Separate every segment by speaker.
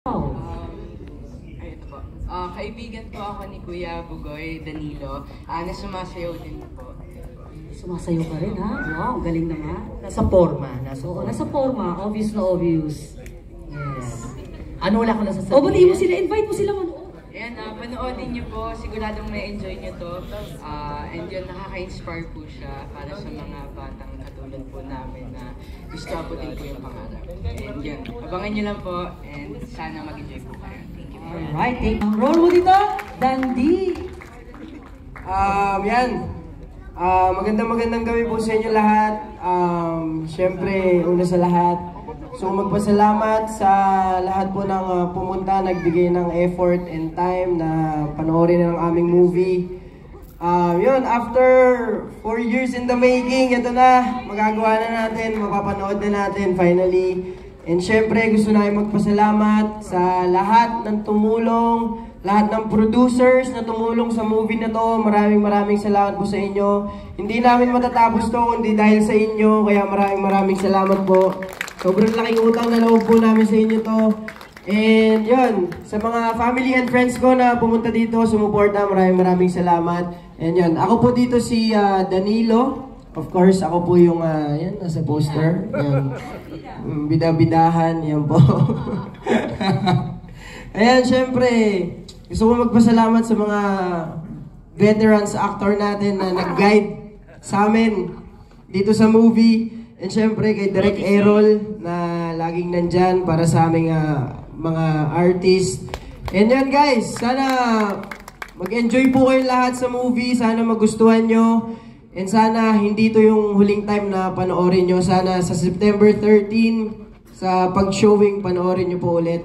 Speaker 1: Ito po. Kaibigan po ako ni Kuya Bugoy Danilo, na sumasayaw din po.
Speaker 2: Sumasayaw ka rin, ha? Wow, galing naman.
Speaker 3: Nasa forma.
Speaker 2: Nasa forma. Obvious na obvious.
Speaker 3: Yes. Ano wala ko nasasabihin?
Speaker 2: O, batiin mo sila. Invite mo sila manood.
Speaker 1: Ayan, panoodin niyo po. Siguradong may enjoy niyo to. And yun, nakaka-inspire po siya para sa mga batang katulad po namin na gusto po din po yung pangarap. And yun, abangan niyo lang po and sana mag-enjoy po kayo. Thank you.
Speaker 2: Alright, ang role mo dito, Dandy.
Speaker 4: Yan. Magandang gabi po sa inyo lahat. Siyempre, una sa lahat, so magpasalamat sa lahat po ng pumunta, nagbigay ng effort and time na panoorin ang aming movie. Yun, after 4 years in the making, ito na, magagawa na natin, mapapanood na natin finally. And syempre, gusto namin magpasalamat sa lahat ng tumulong, lahat ng producers na tumulong sa movie na to. Maraming salamat po sa inyo. Hindi namin matatapos to kundi dahil sa inyo, kaya maraming salamat po. Sobrang laking utang na loob po namin sa inyo to. And yun, sa mga family and friends ko na pumunta dito, sumuporta, maraming salamat. And yun, ako po dito si Danilo. Of course, ako po yung yan, nasa poster. Yan. Bida-bidahan, yan po. Ayan, syempre, gusto ko magpasalamat sa mga veterans actor natin na nag-guide sa amin dito sa movie. And syempre kay Direk Errol na laging nandyan para sa aming mga artist. And yan guys, sana mag-enjoy po kayo lahat sa movie. Sana magustuhan nyo. And sana hindi to yung huling time na panoorin nyo. Sana sa September 13 sa pag-showing panoorin nyo po ulit.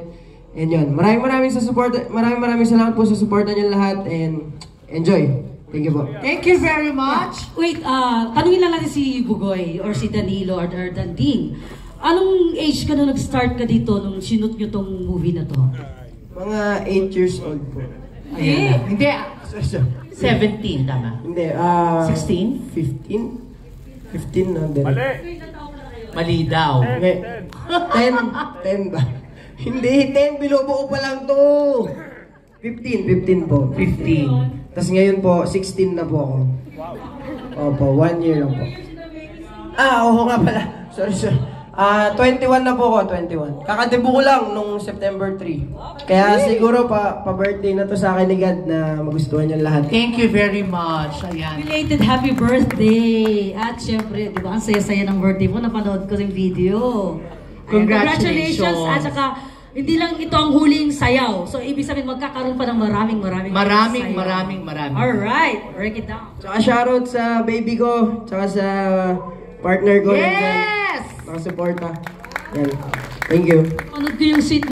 Speaker 4: And yun, maraming salamat po sa suporta nyo lahat. And enjoy! Thank you po.
Speaker 3: Thank you very much.
Speaker 2: Wait, tanungin lang natin si Bugoy or si Danilo or Danding. Anong age ka nung nag-start ka dito nung sinut nyo tong movie na to?
Speaker 4: Mga 8 years old po.
Speaker 3: Hindi. 17, tama?
Speaker 4: Hindi,
Speaker 3: 16?
Speaker 4: 15? 15 na din.
Speaker 3: Mali daw.
Speaker 4: 10 ba? Hindi, 10. Bilobo ko pa lang to. 15 po. 15. Tapos ngayon po, 16 na po ako. Opo, 1 year lang po. Oo nga pala. Sorry. 21 na po ako, 21. Kakadebo ko lang nung September 3. Kaya siguro pa-birthday na to sa akin ni God na magustuhan niyo lahat.
Speaker 3: Thank you very much. Ayan.
Speaker 2: Belated happy birthday! At syempre, di ba, ang saya-saya ng birthday mo, napanood ko yung video.
Speaker 3: Congratulations.
Speaker 2: At saka, hindi lang ito ang huling sayaw. So, ibig sabihin, magkakaroon pa ng maraming sayaw. Alright, break it down.
Speaker 4: Tsaka shoutout sa baby ko, tsaka sa partner ko.
Speaker 3: Yes!
Speaker 4: Nakasuporta. Yan. Thank you.
Speaker 2: Panood ko yung seat